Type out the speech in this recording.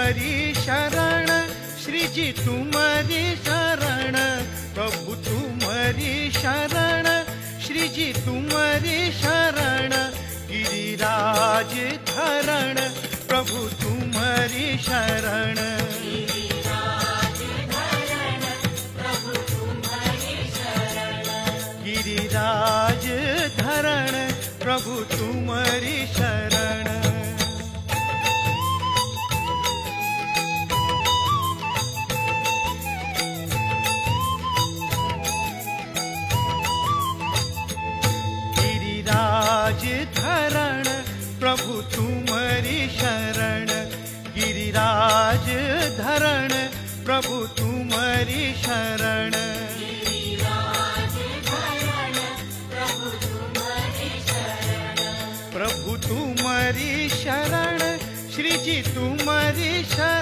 तुम्हारी शरण, श्री जी तुम्हारी शरण, प्रभु तुम्हारी शरण, श्री जी तुम्हारी शरण, गिरिराज धरण, प्रभु तुम्हारी शरण, गिरिराज धरण, प्रभु तुम्हारी शरण, गिरिराज धरण, प्रभु तुम्हारी शरण। गिरिराज धरण, प्रभु तुम्हारी शरण, गिरिराज धरण, प्रभु तुम्हारी शरण, गिरिराज धरण, प्रभु तुम्हारी शरण, प्रभु तुम्हारी शरण, श्री जी तुम्हारी शरण,